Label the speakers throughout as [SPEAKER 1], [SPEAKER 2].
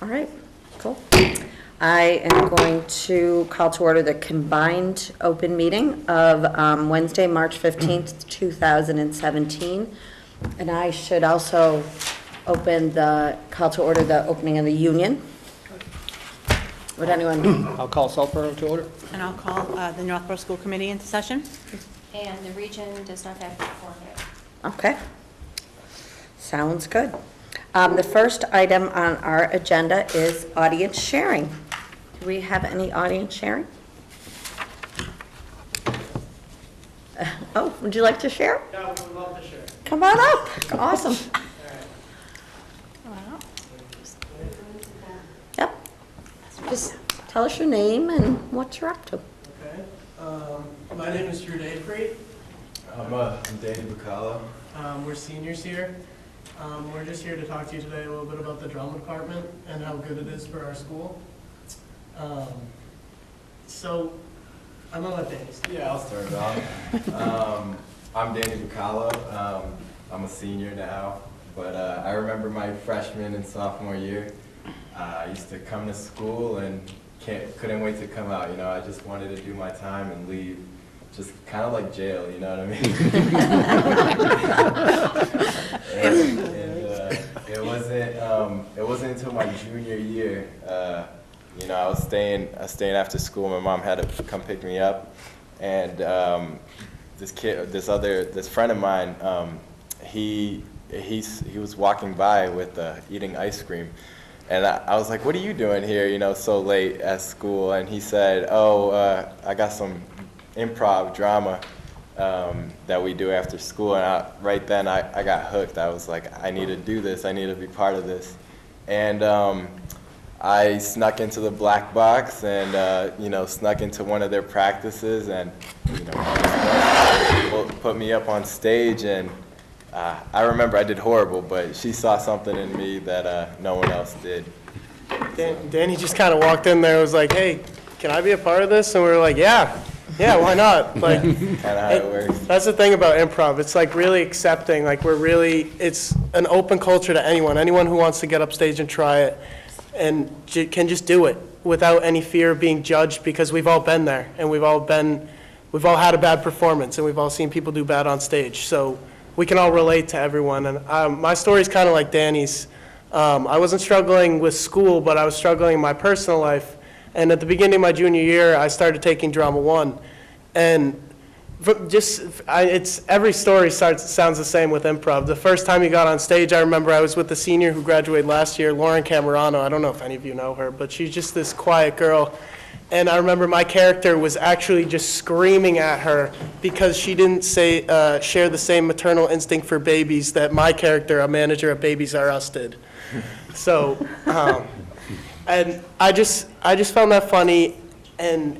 [SPEAKER 1] All right, cool. I am going to call to order the combined open meeting of Wednesday, March 15th, 2017. And I should also call to order the opening of the union. Would anyone?
[SPEAKER 2] I'll call Southborough to order.
[SPEAKER 3] And I'll call the Northborough School Committee into session.
[SPEAKER 4] And the region does not have to form it.
[SPEAKER 1] Okay. Sounds good. The first item on our agenda is audience sharing. Do we have any audience sharing? Oh, would you like to share?
[SPEAKER 5] Yeah, we would love to share.
[SPEAKER 1] Come on up. Awesome. Yep. Just tell us your name and what you're up to.
[SPEAKER 5] Okay. My name is Drew Dayfree.
[SPEAKER 6] I'm Danny Bacala.
[SPEAKER 5] We're seniors here. We're just here to talk to you today a little bit about the drama department and how good it is for our school. So, I'm gonna let Danny start.
[SPEAKER 6] Yeah, I'll start it off. I'm Danny Bacala. I'm a senior now, but I remember my freshman and sophomore year. I used to come to school and couldn't wait to come out. You know, I just wanted to do my time and leave. Just kind of like jail, you know what I mean? and it wasn't until my junior year, you know, I was staying after school. My mom had to come pick me up, and this friend of mine, he was walking by with eating ice cream. And I was like, what are you doing here, you know, so late at school? And he said, oh, I got some improv drama that we do after school. And right then I got hooked. I was like, I need to do this. I need to be part of this. And I snuck into the black box and, you know, snuck into one of their practices and, you know, put me up on stage. And I remember I did horrible, but she saw something in me that no one else did.
[SPEAKER 5] Danny just kind of walked in there and was like, hey, can I be a part of this? And we were like, yeah, why not? Like,
[SPEAKER 6] Kind of how it works.
[SPEAKER 5] That's the thing about improv. It's like really accepting. Like it's an open culture to anyone who wants to get up stage and try it and can just do it without any fear of being judged, because we've all been there and we've all had a bad performance and we've all seen people do bad on stage. So we can all relate to everyone. And my story is kind of like Danny's. I wasn't struggling with school, but I was struggling in my personal life. And at the beginning of my junior year, I started taking Drama 1. And every story sounds the same with improv. The first time you got on stage, I remember I was with the senior who graduated last year, Lauren Camerano. I don't know if any of you know her, but she's just this quiet girl. And I remember my character was actually just screaming at her because she didn't share the same maternal instinct for babies that my character, a manager at Babies R Us, did. So, and I just found that funny, and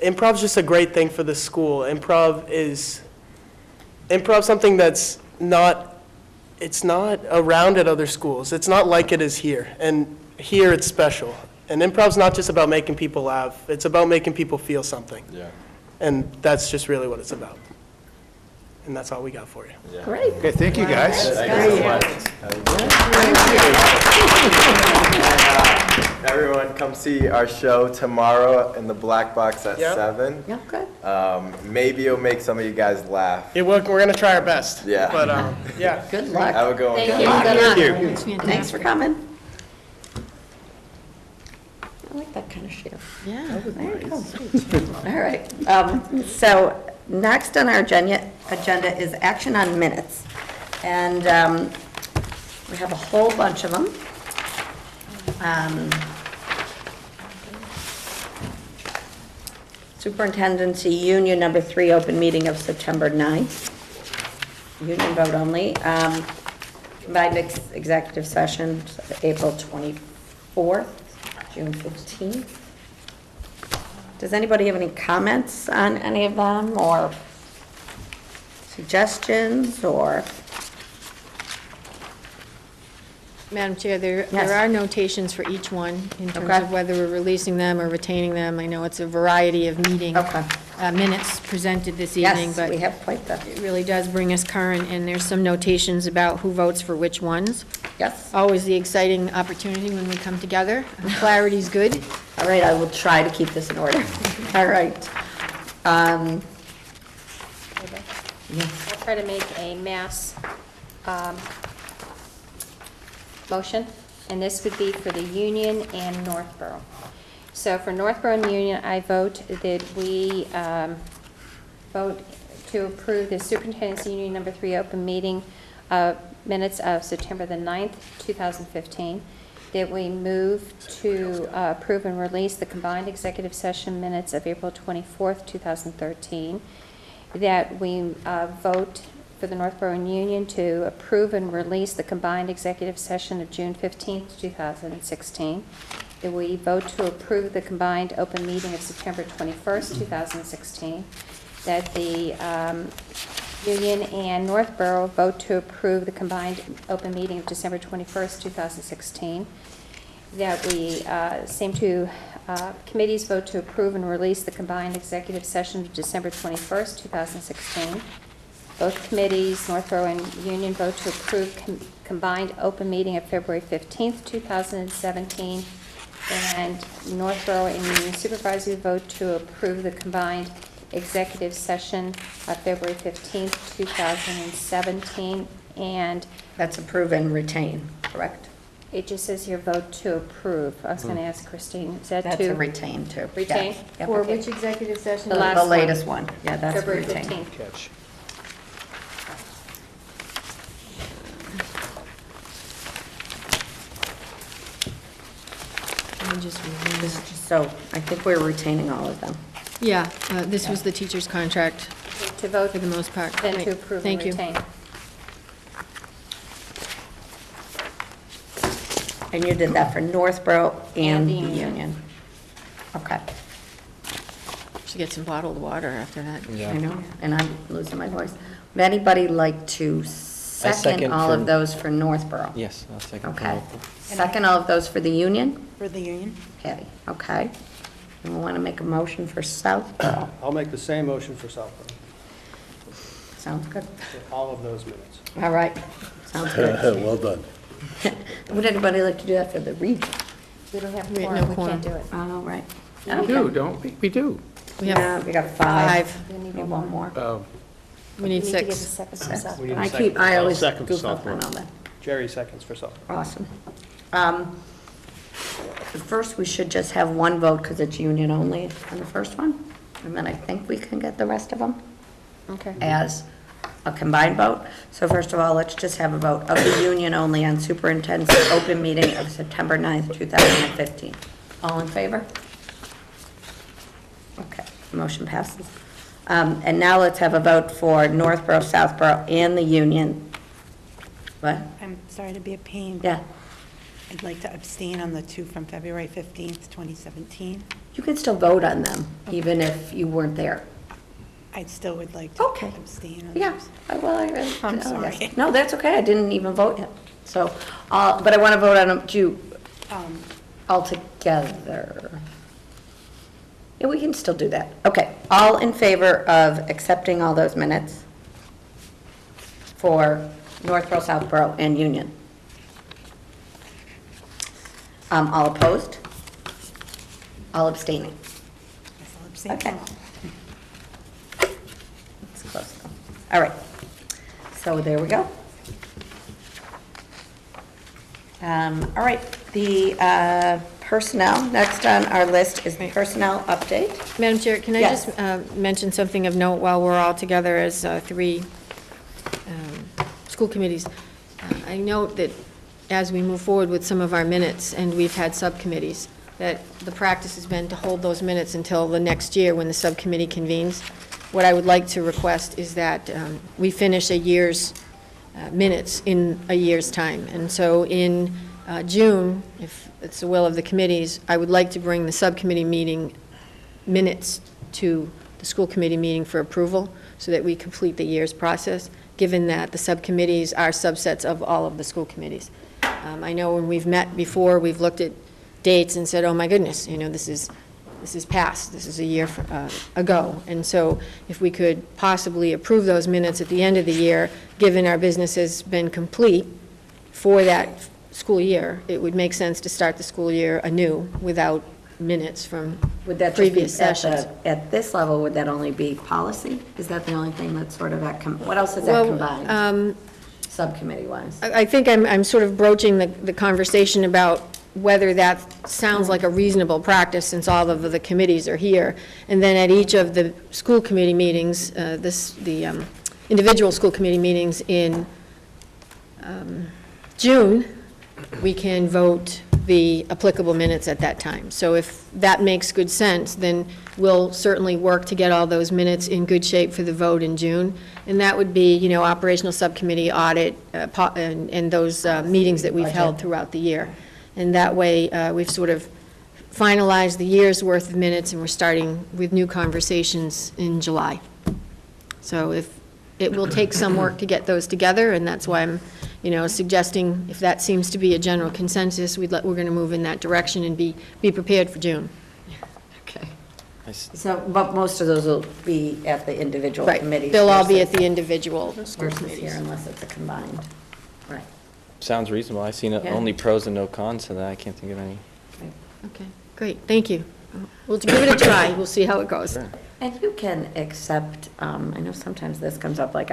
[SPEAKER 5] improv's just a great thing for the school. Improv something that's not around at other schools. It's not like it is here, and here it's special. And improv's not just about making people laugh, it's about making people feel something.
[SPEAKER 6] Yeah.
[SPEAKER 5] And that's just really what it's about. And that's all we got for you.
[SPEAKER 6] Yeah.
[SPEAKER 1] Great.
[SPEAKER 2] Okay, thank you, guys.
[SPEAKER 6] Thank you so much. Everyone, come see our show tomorrow in the Black Box at 7.
[SPEAKER 1] Yeah, good.
[SPEAKER 6] Maybe it'll make some of you guys laugh.
[SPEAKER 5] We're going to try our best.
[SPEAKER 6] Yeah.
[SPEAKER 5] But, yeah.
[SPEAKER 1] Good luck.
[SPEAKER 6] Have a good one.
[SPEAKER 4] Thank
[SPEAKER 6] guys.
[SPEAKER 4] you.
[SPEAKER 1] Good luck. Thanks for coming. I like that kind of share.
[SPEAKER 3] Yeah.
[SPEAKER 1] There you go. All right. So next on our agenda is action on minutes. And we have a whole bunch of them. Superintendency Union number 3 open meeting of September 9th. Union vote only. Combined executive session April 24th, June 15th. Does anybody have any comments on any of them or suggestions or?
[SPEAKER 4] Madam Chair,
[SPEAKER 1] Yes.
[SPEAKER 4] there are notations for each one in terms
[SPEAKER 1] Okay.
[SPEAKER 4] of whether we're releasing them or retaining them. I know it's a variety of meeting
[SPEAKER 1] Okay.
[SPEAKER 4] minutes presented this evening,
[SPEAKER 1] Yes,
[SPEAKER 4] but
[SPEAKER 1] we have quite the.
[SPEAKER 4] it really does bring us current, and there's some notations about who votes for which ones.
[SPEAKER 1] Yes?
[SPEAKER 4] Always the exciting opportunity when we come together. Clarity's good.
[SPEAKER 1] All right, I will try to keep this in order. All right. Yes.
[SPEAKER 7] I'll try to make a mass motion, and this would be for the Union and Northborough. So for Northborough and Union, I vote that we vote to approve the Superintendent's Union Number 3 open meeting minutes of September the 9th, 2015, that we move to approve and release the combined executive session minutes of April 24th, 2013, that we vote for the Northborough and Union to approve and release the combined executive session of June 15th, 2016, that we vote to approve the combined open meeting of September 21st, 2016, that the Union and Northborough vote to approve the combined open meeting of December 21st, 2016, that we, same two committees vote to approve and release the combined executive session of December 21st, 2016. Both committees, Northborough and Union, vote to approve combined open meeting of February 15th, 2017, and Northborough and Union Supervisory vote to approve the combined executive session of February 15th, 2017, and
[SPEAKER 1] That's approve and retain, correct?
[SPEAKER 7] it just says here vote to approve. I was going to ask Christine, is that to?
[SPEAKER 1] That's a retain too.
[SPEAKER 7] Retain?
[SPEAKER 1] Yeah. Yep.
[SPEAKER 4] For which executive session?
[SPEAKER 7] The last
[SPEAKER 1] The
[SPEAKER 7] one.
[SPEAKER 1] latest one, yeah, that's
[SPEAKER 7] February
[SPEAKER 1] retain.
[SPEAKER 7] 15th.
[SPEAKER 2] Catch.
[SPEAKER 4] Let me just review
[SPEAKER 1] This
[SPEAKER 4] that.
[SPEAKER 1] is just- So I think we're retaining all of them.
[SPEAKER 4] Yeah, this was the teacher's contract
[SPEAKER 7] To vote,
[SPEAKER 4] for the most part.
[SPEAKER 7] then
[SPEAKER 4] Right.
[SPEAKER 7] to approve and
[SPEAKER 4] Thank you.
[SPEAKER 7] retain.
[SPEAKER 1] And you did that for Northborough and
[SPEAKER 7] And
[SPEAKER 1] the
[SPEAKER 7] the Union.
[SPEAKER 1] Union. Okay,
[SPEAKER 4] Should get some bottled water after that.
[SPEAKER 1] I know, and I'm losing my voice. Would anybody like to second
[SPEAKER 2] second
[SPEAKER 1] all
[SPEAKER 2] for-
[SPEAKER 1] of those for Northborough?
[SPEAKER 2] Yes, I'll second.
[SPEAKER 1] Okay. Second all of those for the Union?
[SPEAKER 3] For the Union?
[SPEAKER 1] Patty, okay. And we want to make a motion for Southborough.
[SPEAKER 2] I'll make the same motion for Southborough,
[SPEAKER 1] Sounds good.
[SPEAKER 2] for all of those minutes.
[SPEAKER 1] All right, sounds good.
[SPEAKER 8] Well done.
[SPEAKER 1] Would anybody like to do that for the region?
[SPEAKER 7] We don't have
[SPEAKER 4] We-
[SPEAKER 7] quorum,
[SPEAKER 4] no
[SPEAKER 7] we
[SPEAKER 4] quorum.
[SPEAKER 7] can't do it.
[SPEAKER 1] All right.
[SPEAKER 9] We do, don't we? We do.
[SPEAKER 4] We
[SPEAKER 1] Yeah,
[SPEAKER 4] have
[SPEAKER 1] we got five.
[SPEAKER 4] five.
[SPEAKER 7] We need
[SPEAKER 1] Need
[SPEAKER 7] one
[SPEAKER 1] one more.
[SPEAKER 4] We need
[SPEAKER 7] We need to give a
[SPEAKER 4] six.
[SPEAKER 7] second for
[SPEAKER 1] Six.
[SPEAKER 7] Southborough.
[SPEAKER 2] We need a
[SPEAKER 1] I
[SPEAKER 2] second.
[SPEAKER 1] I always
[SPEAKER 8] Second for
[SPEAKER 1] goof up on
[SPEAKER 8] Southborough.
[SPEAKER 1] all that.
[SPEAKER 2] Jerry seconds for Southborough.
[SPEAKER 1] Awesome. First, we should just have one vote because it's union only on the first one. And then I think we can get the rest of them
[SPEAKER 7] Okay.
[SPEAKER 1] as a combined vote. So first of all, let's just have a vote of the union only on superintendent's open meeting of September 9th, 2015. All in favor? Okay, motion passes. And now let's have a vote for Northborough, Southborough, and the union. What?
[SPEAKER 3] I'm sorry to be a pain.
[SPEAKER 1] Yeah,
[SPEAKER 3] I'd like to abstain on the two from February 15th, 2017.
[SPEAKER 1] you can still vote on them, even if you weren't there.
[SPEAKER 3] I still would like to
[SPEAKER 1] Okay.
[SPEAKER 3] abstain on
[SPEAKER 1] Yeah,
[SPEAKER 3] those.
[SPEAKER 1] well,
[SPEAKER 3] I'm
[SPEAKER 1] yes.
[SPEAKER 3] sorry.
[SPEAKER 1] No, that's okay, I didn't even vote yet. So, but I want to vote on them,
[SPEAKER 3] Um,
[SPEAKER 1] all together. Yeah, we can still do that. Okay, all in favor of accepting all those minutes for Northborough, Southborough, and Union? All opposed? All abstaining?
[SPEAKER 3] guess I'll abstain.
[SPEAKER 1] Okay. It's close though. All right, so there we go. All right, the personnel, next on our list is the personnel update.
[SPEAKER 4] Madam Chair, can I
[SPEAKER 1] Yes.
[SPEAKER 4] just mention something of note while we're all together as three school committees? I note that as we move forward with some of our minutes, and we've had subcommittees, that the practice has been to hold those minutes until the next year when the subcommittee convenes. What I would like to request is that we finish a year's minutes in a year's time. And so in June, if it's the will of the committees, I would like to bring the subcommittee meeting minutes to the school committee meeting for approval so that we complete the year's process, given that the subcommittees are subsets of all of the school committees. I know when we've met before, we've looked at dates and said, oh my goodness, you know, this is past, this is a year ago. And so if we could possibly approve those minutes at the end of the year, given our business has been complete for that school year, it would make sense to start the school year anew without minutes from
[SPEAKER 1] Would that just be
[SPEAKER 4] previous sessions.
[SPEAKER 1] at this level, would that only be policy? Is that the only thing that's sort of what else is that combined? Subcommittee-wise?
[SPEAKER 4] I think I'm sort of broaching the conversation about whether that sounds like a reasonable practice since all of the committees are here. And then at each of the school committee meetings, the individual school committee meetings in June, we can vote the applicable minutes at that time. So if that makes good sense, then we'll certainly work to get all those minutes in good shape for the vote in June. And that would be, you know, operational subcommittee audit and those meetings that we've held throughout the year. And that way, we've sort of finalized the year's worth of minutes, and we're starting with new conversations in July. So it will take some work to get those together, and that's why I'm, you know, suggesting if that seems to be a general consensus, we're going to move in that direction and be prepared for June.
[SPEAKER 1] Okay. So, but most of those will be at the individual
[SPEAKER 4] Right.
[SPEAKER 1] committees.
[SPEAKER 4] They'll all be at
[SPEAKER 1] versus-
[SPEAKER 4] the individual school
[SPEAKER 1] Versus here,
[SPEAKER 4] committees.
[SPEAKER 1] unless it's a combined. Right.
[SPEAKER 8] Sounds reasonable. I've seen
[SPEAKER 1] Yeah.
[SPEAKER 8] only pros and no cons to that. I can't think of any.
[SPEAKER 4] Okay, great, thank you. We'll give it a try, we'll see how it goes.
[SPEAKER 8] Sure.
[SPEAKER 1] And you can accept, I know sometimes this comes up, like,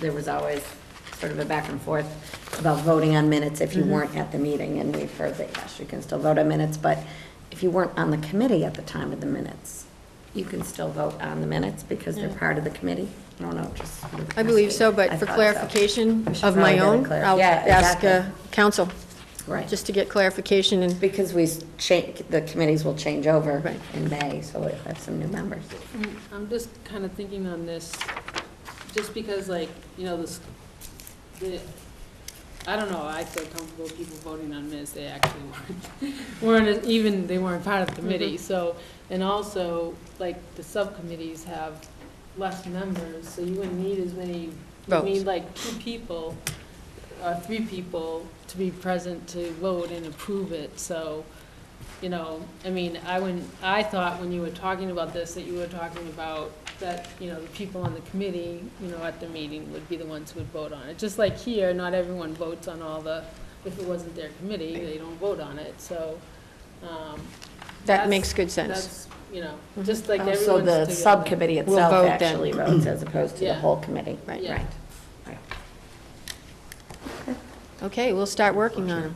[SPEAKER 1] there was always sort of a back and forth about voting on minutes if you weren't at the meeting, and we've heard that, yes, you can still vote on minutes, but if you weren't on the committee at the time of the minutes, you can still vote on the minutes because they're part of the committee. I don't know, just.
[SPEAKER 4] I believe so,
[SPEAKER 1] I
[SPEAKER 4] but for
[SPEAKER 1] thought so.
[SPEAKER 4] clarification
[SPEAKER 1] We should
[SPEAKER 4] of
[SPEAKER 1] probably
[SPEAKER 4] my
[SPEAKER 1] get
[SPEAKER 4] own,
[SPEAKER 1] it
[SPEAKER 4] I'll
[SPEAKER 1] Yeah,
[SPEAKER 4] ask
[SPEAKER 1] exactly.
[SPEAKER 4] council,
[SPEAKER 1] Right.
[SPEAKER 4] just to get clarification and,
[SPEAKER 1] Because the committees will change over
[SPEAKER 4] Right.
[SPEAKER 1] in May, so we'll have some new members.
[SPEAKER 10] I'm just kind of thinking on this, just because, like, you know, I don't know, I feel comfortable with people voting on minutes, they actually they weren't part of the committee, so, and also, like, the subcommittees have less members, so you wouldn't need as many, you
[SPEAKER 4] Votes.
[SPEAKER 10] need like 2 people, or 3 people to be present to vote and approve it, so, you know, I mean, I thought when you were talking about this, that you were talking about that, you know, the people on the committee, you know, at the meeting would be the ones who would vote on it. Just like here, not everyone votes on all if it wasn't their committee, they don't vote on it, so.
[SPEAKER 4] that
[SPEAKER 10] that's-
[SPEAKER 4] makes good sense.
[SPEAKER 10] That's, you know, just like
[SPEAKER 1] Oh,
[SPEAKER 10] everyone's
[SPEAKER 1] so
[SPEAKER 10] together.
[SPEAKER 1] the subcommittee
[SPEAKER 4] We'll
[SPEAKER 1] itself
[SPEAKER 4] vote then.
[SPEAKER 1] actually votes as opposed to the
[SPEAKER 10] Yeah.
[SPEAKER 1] whole committee?
[SPEAKER 4] Right.
[SPEAKER 10] Yeah.
[SPEAKER 1] Right.
[SPEAKER 4] Okay, we'll start working on them.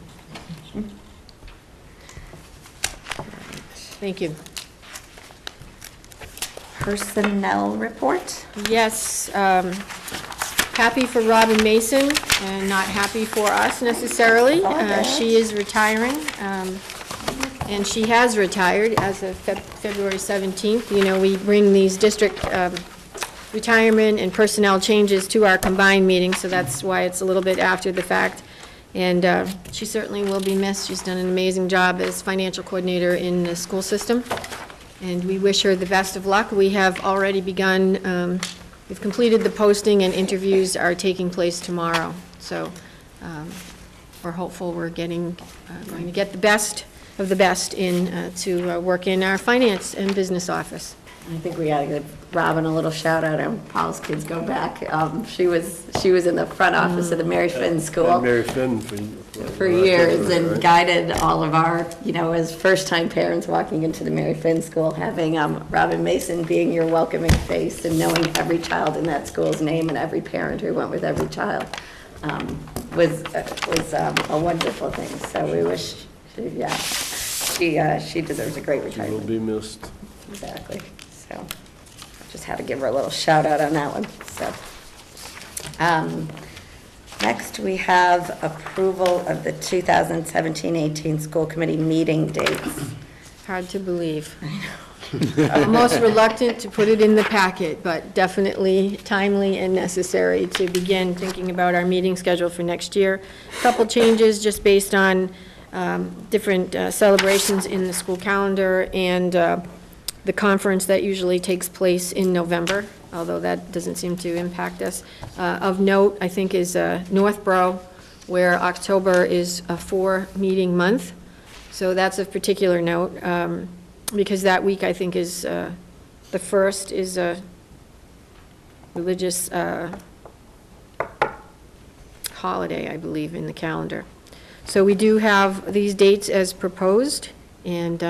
[SPEAKER 4] Thank you.
[SPEAKER 1] Personnel report?
[SPEAKER 4] Yes, happy for Robin Mason, and not happy for us necessarily. She is retiring, and she has retired as of February 17th. You know, we bring these district retirement and personnel changes to our combined meeting, so that's why it's a little bit after the fact. And she certainly will be missed. She's done an amazing job as financial coordinator in the school system, and we wish her the best of luck. We have already begun, we've completed the posting, and interviews are taking place tomorrow. So we're hopeful we're going to get the best of the best in to work in our finance and business office.
[SPEAKER 1] I think we ought to give Robin a little shout out, and Paul's kids go back. She was in the front office of the Mary Finn School
[SPEAKER 11] Mary Finn
[SPEAKER 1] for years and guided all of our, you know, as first-time parents walking into the Mary Finn School, having Robin Mason being your welcoming face and knowing every child in that school's name and every parent who went with every child was a wonderful thing. So we wish, she deserves a great
[SPEAKER 11] She will
[SPEAKER 1] retirement.
[SPEAKER 11] be missed.
[SPEAKER 1] Exactly. So just had to give her a little shout out on that one. So next we have approval of the 2017-18 school committee meeting dates.
[SPEAKER 4] Hard to believe. I'm most reluctant to put it in the packet, but definitely timely and necessary to begin thinking about our meeting schedule for next year. Couple changes just based on different celebrations in the school calendar and the conference that usually takes place in November, although that doesn't seem to impact us. Of note, I think, is Northborough, where October is a 4-meeting month. So that's of particular note, because that week, I think, is, the first is a religious holiday, I believe, in the calendar. So we do have these dates as proposed, and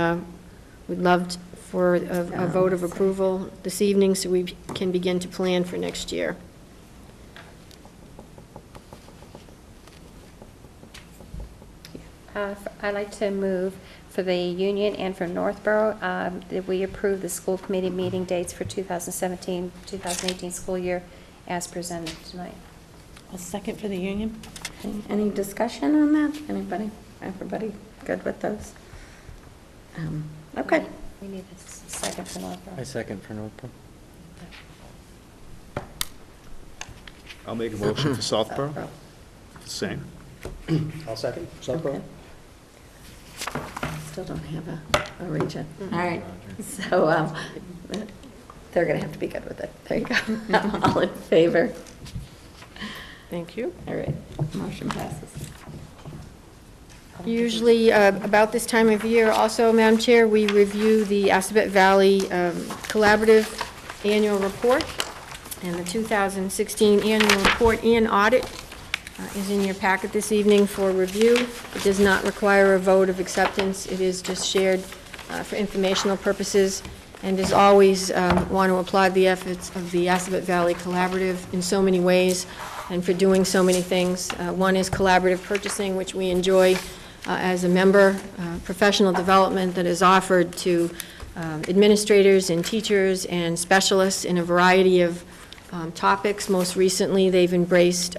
[SPEAKER 4] we'd love for a vote of approval this evening so we can begin to plan for next year.
[SPEAKER 7] I'd like to move for the Union and for Northborough, that we approve the school committee meeting dates for 2017, 2018 school year as presented tonight.
[SPEAKER 3] I'll second for the Union.
[SPEAKER 1] Any discussion on that? Anybody? Everybody good with those? Okay.
[SPEAKER 7] We need a second for Northborough.
[SPEAKER 8] I second for Northborough.
[SPEAKER 11] I'll make a motion for Southborough.
[SPEAKER 1] Southborough.
[SPEAKER 11] Same.
[SPEAKER 2] I'll second. Southborough.
[SPEAKER 1] Okay. Still don't have a region. All right, so they're going to have to be good with it. There you go. All in favor?
[SPEAKER 4] Thank you.
[SPEAKER 1] All right, motion passes.
[SPEAKER 4] Usually, about this time of year, also, Madam Chair, we review the Assabet Valley Collaborative Annual Report, and the 2016 Annual Report and Audit is in your packet this evening for review. It does not require a vote of acceptance. It is just shared for informational purposes. And as always, want to applaud the efforts of the Assabet Valley Collaborative in so many ways and for doing so many things. One is collaborative purchasing, which we enjoy as a member, professional development that is offered to administrators and teachers and specialists in a variety of topics. Most recently, they've embraced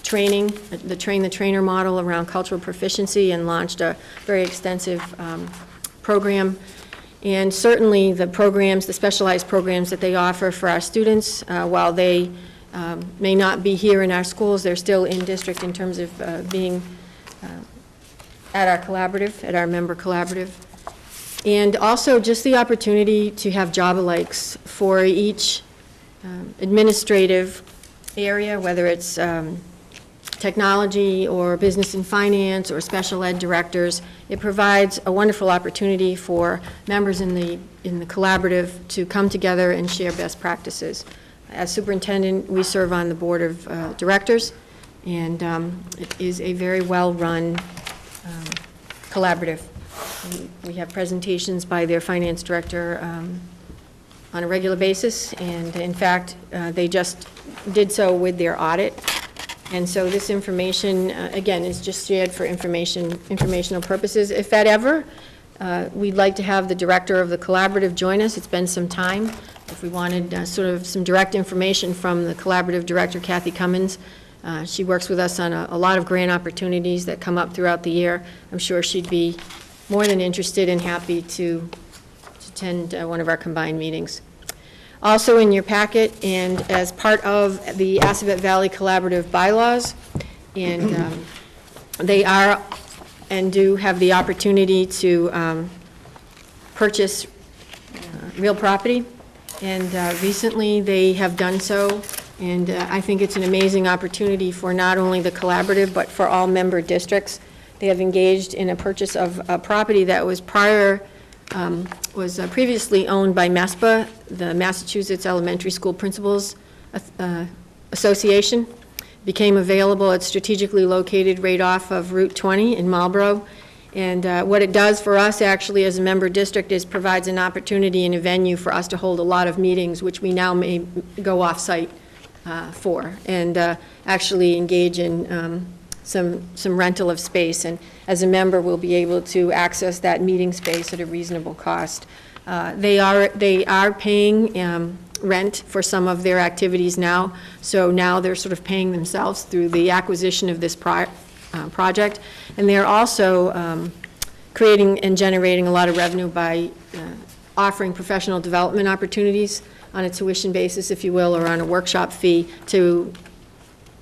[SPEAKER 4] training, the Train the Trainer model around cultural proficiency, and launched a very extensive program. And certainly the programs, the specialized programs that they offer for our students, while they may not be here in our schools, they're still in district in terms of being at our collaborative, at our member collaborative. And also just the opportunity to have job-alikes for each administrative area, whether it's technology or business and finance or special ed directors. It provides a wonderful opportunity for members in the collaborative to come together and share best practices. As superintendent, we serve on the board of directors, and it is a very well-run collaborative. We have presentations by their finance director on a regular basis, and in fact, they just did so with their audit. And so this information, again, is just shared for informational purposes. If that ever, we'd like to have the director of the collaborative join us. It's been some time. If we wanted sort of some direct information from the collaborative director, Kathy Cummins, she works with us on a lot of grant opportunities that come up throughout the year. I'm sure she'd be more than interested and happy to attend one of our combined meetings. Also in your packet, and as part of the Assabet Valley Collaborative bylaws, and they are and do have the opportunity to purchase real property, and recently they have done so, and I think it's an amazing opportunity for not only the collaborative but for all member districts. They have engaged in a purchase of a property that was previously owned by MESPA, the Massachusetts Elementary School Principals Association. Became available. It's strategically located right off of Route 20 in Marlborough. And what it does for us, actually, as a member district, is provides an opportunity and a venue for us to hold a lot of meetings, which we now may go off-site for, and actually engage in some rental of space. And as a member, we'll be able to access that meeting space at a reasonable cost. They are paying rent for some of their activities now, so now they're sort of paying themselves through the acquisition of this project. And they're also creating and generating a lot of revenue by offering professional development opportunities on a tuition basis, if you will, or on a workshop fee to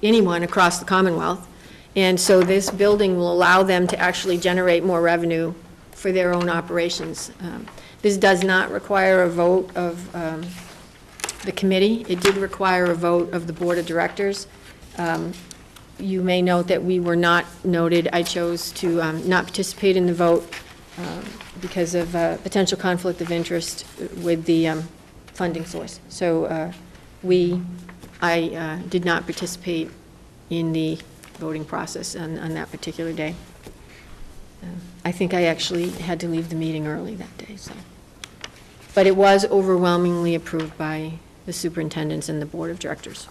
[SPEAKER 4] anyone across the Commonwealth. And so this building will allow them to actually generate more revenue for their own operations. This does not require a vote of the committee. It did require a vote of the board of directors. You may note that we were not noted. I chose to not participate in the vote because of potential conflict of interest with the funding source. So I did not participate in the voting process on that particular day. I think I actually had to leave the meeting early that day, so. But it was overwhelmingly approved by the superintendents and the board of directors.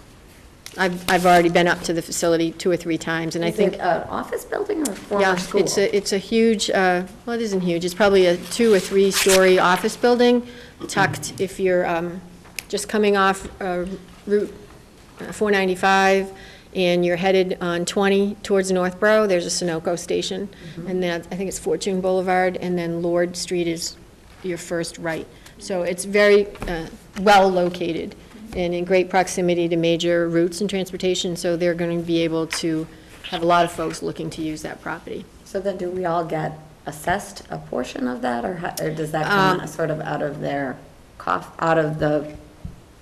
[SPEAKER 4] I've already been up to the facility 2 or 3 times, and I think.
[SPEAKER 1] Is it an office building or a former
[SPEAKER 4] Yeah,
[SPEAKER 1] school?
[SPEAKER 4] it's a huge, well, it isn't huge, it's probably a 2 or 3 story office building, tucked, if you're just coming off Route 495, and you're headed on 20 towards Northborough, there's a Sunoco station, and then I think it's Fortune Boulevard, and then Lord Street is your first right. So it's very well located and in great proximity to major routes and transportation, so they're going to be able to have a lot of folks looking to use that property.
[SPEAKER 1] So then do we all get assessed a portion of that, or does that come sort of out of their out of the?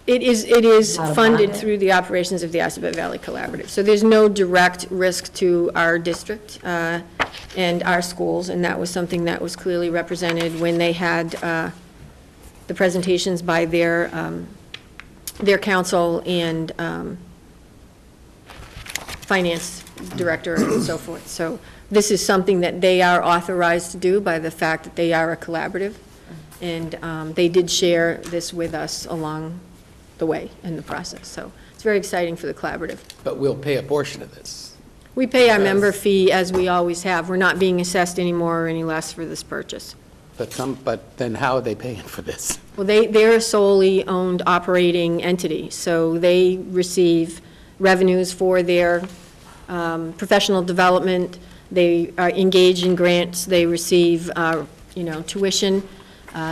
[SPEAKER 4] It is
[SPEAKER 1] Out of
[SPEAKER 4] funded
[SPEAKER 1] pocket?
[SPEAKER 4] through the operations of the Assabet Valley Collaborative. So there's no direct risk to our district and our schools, and that was something that was clearly represented when they had the presentations by their council and finance director and so forth. So this is something that they are authorized to do by the fact that they are a collaborative, and they did share this with us along the way in the process. So it's very exciting for the collaborative.
[SPEAKER 9] But we'll pay a portion of this.
[SPEAKER 4] We pay our member fee as we always have. We're not being assessed any more or any less for this purchase.
[SPEAKER 9] But then how are they paying for this?
[SPEAKER 4] Well, they're a solely owned operating entity, so they receive revenues for their professional development. They are engaged in grants. They receive, tuition.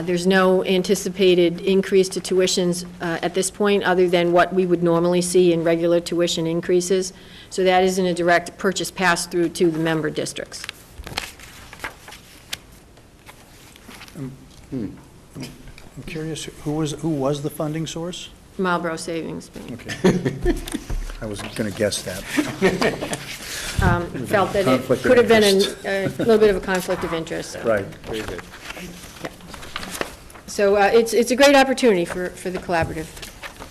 [SPEAKER 4] There's no anticipated increase to tuitions at this point, other than what we would normally see in regular tuition increases. So that isn't a direct purchase pass-through to the member districts.
[SPEAKER 2] I'm curious, who was the funding source?
[SPEAKER 4] Marlboro Savings Bank.
[SPEAKER 2] Okay. I was going to guess that.
[SPEAKER 4] Felt that it
[SPEAKER 2] Conflict of
[SPEAKER 4] could have been
[SPEAKER 2] interest.
[SPEAKER 4] a little bit of a conflict of interest.
[SPEAKER 2] Right.
[SPEAKER 6] Very good.
[SPEAKER 4] So it's a great opportunity for the collaborative,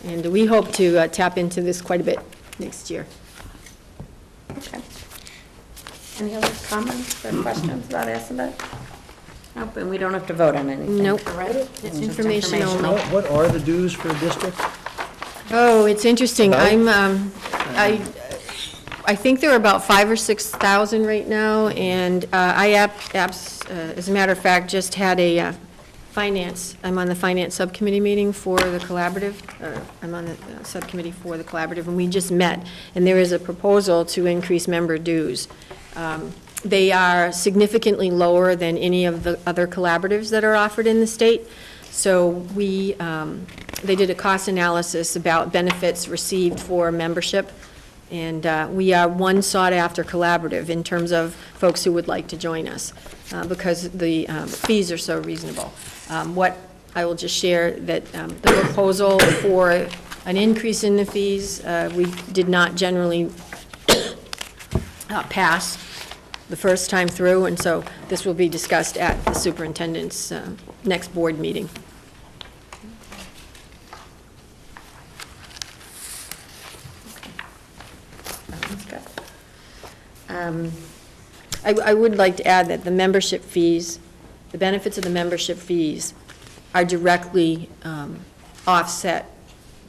[SPEAKER 4] and we hope to tap into this quite a bit next year.
[SPEAKER 1] Okay. Any other comments or questions about Assabet? Nope, and we don't have to vote on anything.
[SPEAKER 4] Nope.
[SPEAKER 1] Correct?
[SPEAKER 4] It's
[SPEAKER 1] just
[SPEAKER 4] information only.
[SPEAKER 2] What are the dues for a district?
[SPEAKER 4] Oh, it's interesting. I think there are about 5,000 or 6,000 right now, and as a matter of fact, just had a I'm on the finance subcommittee meeting for the collaborative, I'm on the subcommittee for the collaborative, and we just met, and there is a proposal to increase member dues. They are significantly lower than any of the other collaboratives that are offered in the state. So they did a cost analysis about benefits received for membership, and we are one sought-after collaborative in terms of folks who would like to join us, because the fees are so reasonable. What I will just share that the proposal for an increase in the fees, we did not generally pass the first time through, and so this will be discussed at the superintendent's next board meeting.
[SPEAKER 1] Sounds good.
[SPEAKER 4] I would like to add that the membership fees, the benefits of the membership fees are directly offset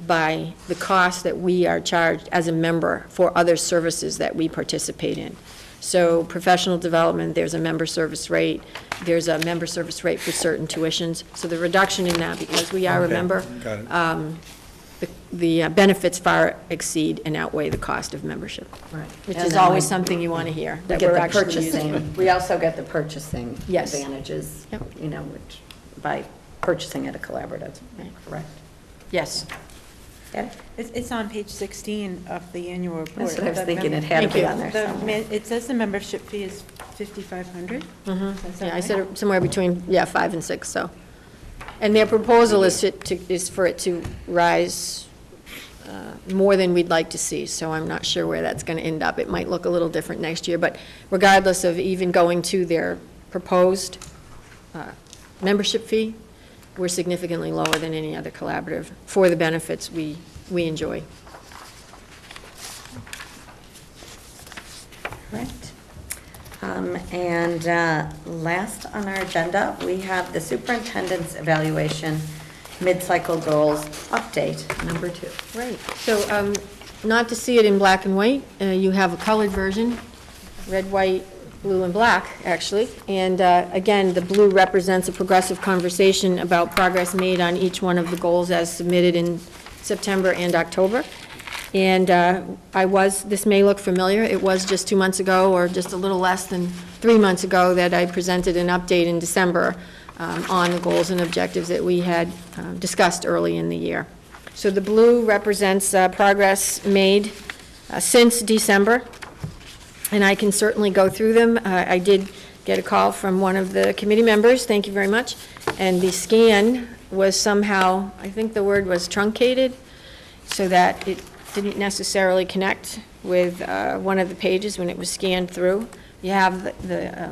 [SPEAKER 4] by the cost that we are charged as a member for other services that we participate in. So professional development, there's a member service rate, there's a member service rate for certain tuitions. So the reduction in that, because we are a
[SPEAKER 2] Okay,
[SPEAKER 4] member,
[SPEAKER 2] got it.
[SPEAKER 4] the benefits far exceed and outweigh the cost of membership.
[SPEAKER 1] Right.
[SPEAKER 4] Which
[SPEAKER 1] And
[SPEAKER 4] is
[SPEAKER 1] then
[SPEAKER 4] always
[SPEAKER 1] we-
[SPEAKER 4] something you want to hear.
[SPEAKER 1] We
[SPEAKER 4] that
[SPEAKER 1] get
[SPEAKER 4] we're
[SPEAKER 1] the
[SPEAKER 4] actually using.
[SPEAKER 1] purchasing, we also get the purchasing
[SPEAKER 4] Yes.
[SPEAKER 1] advantages,
[SPEAKER 4] Yep.
[SPEAKER 1] which, by purchasing at a collaborative,
[SPEAKER 4] Right.
[SPEAKER 1] correct?
[SPEAKER 4] Yes.
[SPEAKER 1] Yeah,
[SPEAKER 3] It's on page 16 of the annual report.
[SPEAKER 1] that's what I was
[SPEAKER 3] The
[SPEAKER 1] thinking, it
[SPEAKER 3] mem-
[SPEAKER 1] had to
[SPEAKER 4] Thank
[SPEAKER 1] be
[SPEAKER 4] you.
[SPEAKER 1] on there
[SPEAKER 3] the
[SPEAKER 1] somewhere.
[SPEAKER 3] It says the membership fee is $5,500. Is that
[SPEAKER 4] Yeah, I
[SPEAKER 3] right?
[SPEAKER 4] said somewhere between, 5 and 6, so. And their proposal is for it to rise more than we'd like to see, so I'm not sure where that's going to end up. It might look a little different next year, but regardless of even going to their proposed membership fee, we're significantly lower than any other collaborative for the benefits we enjoy.
[SPEAKER 1] And last on our agenda, we have the superintendent's evaluation mid-cycle goals update, number 2.
[SPEAKER 4] Right, so not to see it in black and white, you have a colored version, red, white, blue, and black, actually. And again, the blue represents a progressive conversation about progress made on each one of the goals as submitted in September and October. And this may look familiar, it was just 2 months ago, or just a little less than 3 months ago, that I presented an update in December on the goals and objectives that we had discussed early in the year. So the blue represents progress made since December, and I can certainly go through them. I did get a call from one of the committee members, thank you very much, and the scan was somehow, I think the word was truncated, so that it didn't necessarily connect with one of the pages when it was scanned through. You have the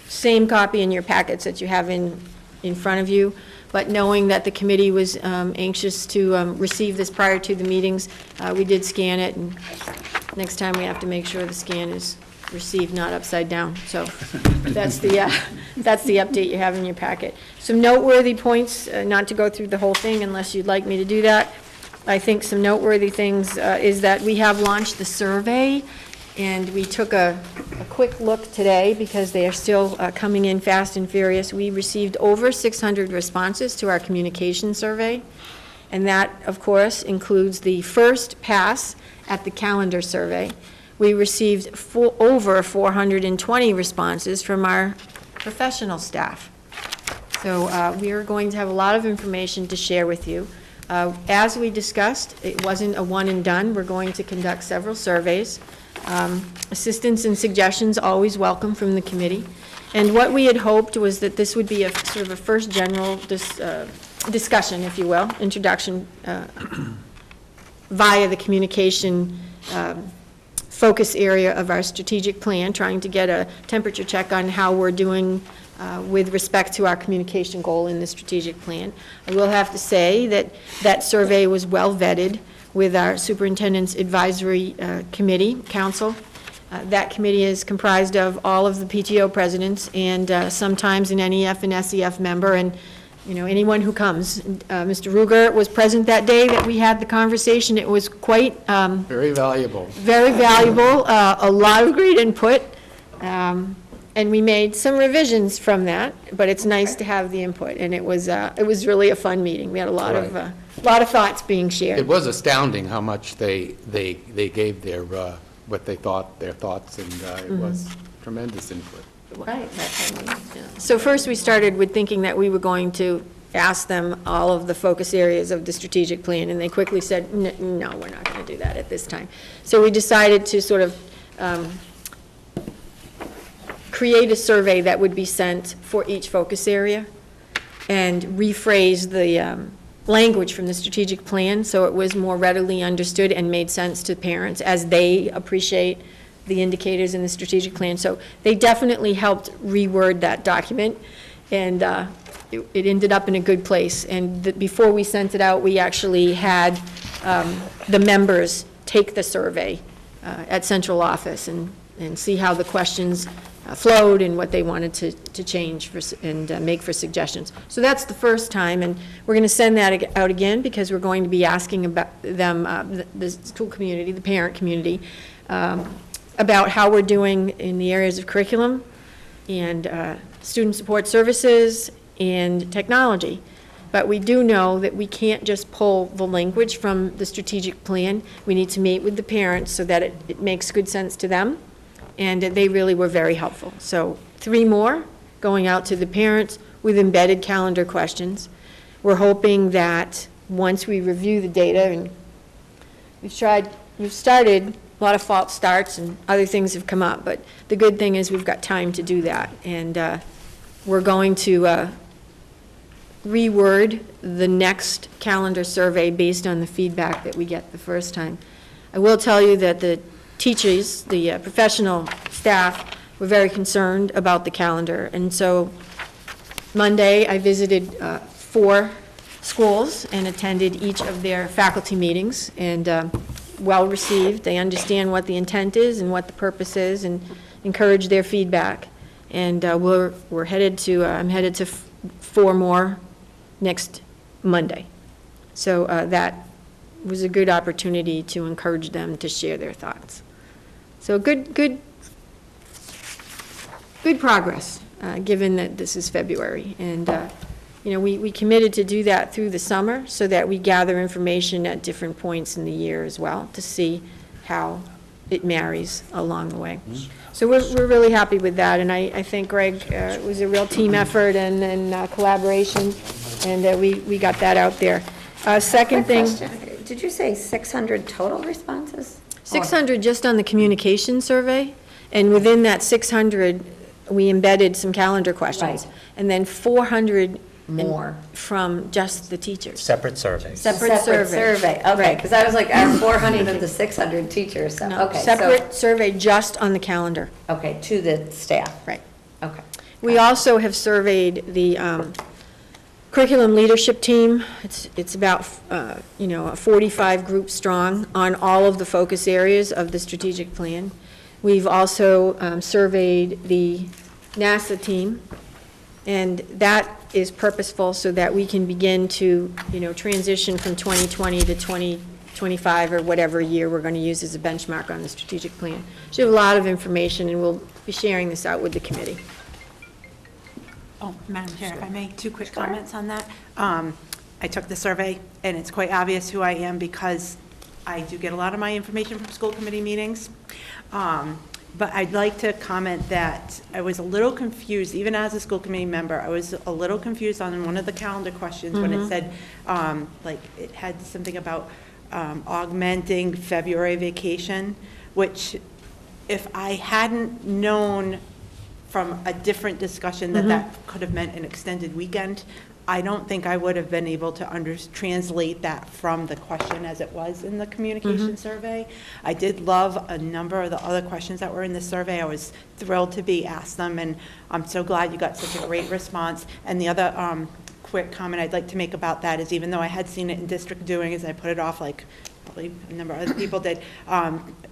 [SPEAKER 4] same copy in your packets that you have in front of you, but knowing that the committee was anxious to receive this prior to the meetings, we did scan it, and next time we have to make sure the scan is received, not upside down. So that's the update you have in your packet. Some noteworthy points, not to go through the whole thing unless you'd like me to do that. I think some noteworthy things is that we have launched the survey, and we took a quick look today because they are still coming in fast and furious. We received over 600 responses to our communication survey, and that, of course, includes the first pass at the calendar survey. We received over 420 responses from our professional staff. So we are going to have a lot of information to share with you. As we discussed, it wasn't a one and done. We're going to conduct several surveys. Assistance and suggestions always welcome from the committee. And what we had hoped was that this would be a sort of a first general discussion, if you will, introduction via the communication focus area of our strategic plan, trying to get a temperature check on how we're doing with respect to our communication goal in the strategic plan. I will have to say that that survey was well vetted with our Superintendent's Advisory Committee, Council. That committee is comprised of all of the PTO presidents and sometimes an NEF and SEF member, and anyone who comes. Mr. Ruger was present that day that we had the conversation. It was quite
[SPEAKER 9] Very valuable.
[SPEAKER 4] very valuable, a lot of great input, and we made some revisions from that, but it's nice to have the input, and it was really a fun meeting. We had a lot of thoughts being shared.
[SPEAKER 9] It was astounding how much they gave their, what they thought, their thoughts, and it was tremendous input.
[SPEAKER 1] Right.
[SPEAKER 4] So first, we started with thinking that we were going to ask them all of the focus areas of the strategic plan, and they quickly said, no, we're not going to do that at this time. So we decided to sort of create a survey that would be sent for each focus area and rephrase the language from the strategic plan so it was more readily understood and made sense to parents as they appreciate the indicators in the strategic plan. So they definitely helped reword that document, and it ended up in a good place. And before we sent it out, we actually had the members take the survey at central office and see how the questions flowed and what they wanted to change and make for suggestions. So that's the first time, and we're going to send that out again because we're going to be asking about them, the school community, the parent community, about how we're doing in the areas of curriculum and student support services and technology. But we do know that we can't just pull the language from the strategic plan. We need to meet with the parents so that it makes good sense to them, and they really were very helpful. So 3 more going out to the parents with embedded calendar questions. We're hoping that once we review the data, and we've started, a lot of false starts and other things have come up, but the good thing is we've got time to do that, and we're going to reword the next calendar survey based on the feedback that we get the first time. I will tell you that the teachers, the professional staff, were very concerned about the calendar, and so Monday I visited 4 schools and attended each of their faculty meetings, and well received. They understand what the intent is and what the purpose is, and encourage their feedback. And we're headed to, I'm headed to 4 more next Monday. So that was a good opportunity to encourage them to share their thoughts. So good progress, given that this is February. And, we committed to do that through the summer so that we gather information at different points in the year as well to see how it marries along the way. So we're really happy with that, and I think, Greg, it was a real team effort and collaboration, and we got that out there. Second thing.
[SPEAKER 1] Did you say 600 total responses?
[SPEAKER 4] 600 just on the communication survey, and within that 600, we embedded some calendar questions.
[SPEAKER 1] Right.
[SPEAKER 4] And then 400
[SPEAKER 1] More.
[SPEAKER 4] From just the teachers.
[SPEAKER 12] Separate surveys.
[SPEAKER 4] Separate survey.
[SPEAKER 1] Okay, because I was like, I have 400 of the 600 teachers, so,
[SPEAKER 4] No,
[SPEAKER 1] okay. so-
[SPEAKER 4] separate survey just on the calendar.
[SPEAKER 1] Okay, to the staff.
[SPEAKER 4] Right.
[SPEAKER 1] Okay.
[SPEAKER 4] We also have surveyed the curriculum leadership team. It's about, 45 groups strong on all of the focus areas of the strategic plan. We've also surveyed the NASA team, and that is purposeful so that we can begin to, transition from 2020 to 2025 or whatever year we're going to use as a benchmark on the strategic plan. So we have a lot of information, and we'll be sharing this out with the committee.
[SPEAKER 3] Oh, Madam Chair, if I may, 2 quick comments on that. I took the survey, and it's quite obvious who I am because I do get a lot of my information from school committee meetings. But I'd like to comment that I was a little confused, even as a school committee member, I was a little confused on one of the calendar questions when it said, it had something about augmenting February vacation, which if I hadn't known from a different discussion that could have meant an extended weekend, I don't think I would have been able to translate that from the question as it was in the communication survey. I did love a number of the other questions that were in the survey. I was thrilled to be asked them, and I'm so glad you got such a great response. And the other quick comment I'd like to make about that is, even though I had seen it in district doings, I put it off like probably a number of other people did,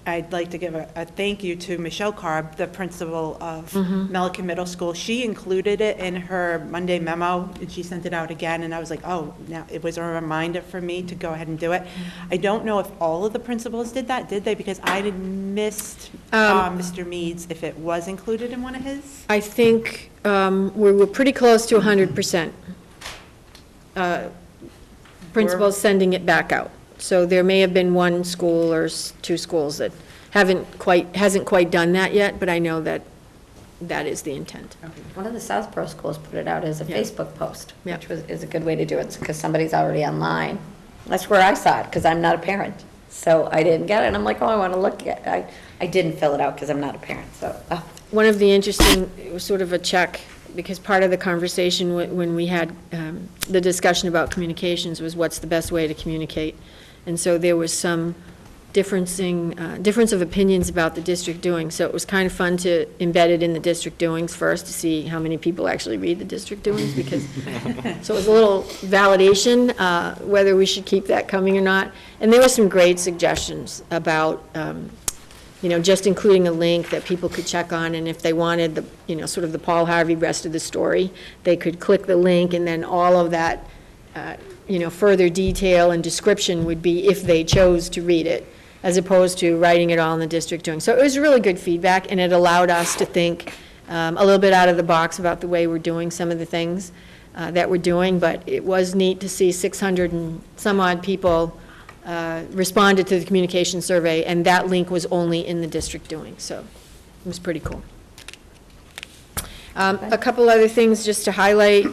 [SPEAKER 3] I'd like to give a thank you to Michelle Carb, the principal of Milliken Middle School. She included it in her Monday memo, and she sent it out again, and I was like, oh, now it was a reminder for me to go ahead and do it. I don't know if all of the principals did that, did they? Because I had missed Mr. Meads, if it was included in one of his.
[SPEAKER 4] I think we were pretty close to 100%. Principals sending it back out. So there may have been 1 school or 2 schools that hasn't quite done that yet, but I know that is the intent.
[SPEAKER 1] One of the Southborough schools put it out as a Facebook post,
[SPEAKER 4] Yeah.
[SPEAKER 1] which is a good way to do it, because somebody's already online. That's where I saw it, because I'm not a parent. So I didn't get it, and I'm like, oh, I want to look at it. I didn't fill it out because I'm not a parent, so.
[SPEAKER 4] One of the interesting, it was sort of a check, because part of the conversation when we had the discussion about communications was what's the best way to communicate. And so there was some difference of opinions about the district doings. So it was kind of fun to embed it in the district doings first to see how many people actually read the district doings, because so it was a little validation whether we should keep that coming or not. And there were some great suggestions about just including a link that people could check on, and if they wanted the sort of the Paul Harvey rest of the story, they could click the link, and then all of that further detail and description would be if they chose to read it, as opposed to writing it all in the district doing. So it was really good feedback, and it allowed us to think a little bit out of the box about the way we're doing some of the things that we're doing, but it was neat to see 600 and some odd people responded to the communication survey, and that link was only in the district doing, so it was pretty cool. A couple other things just to highlight.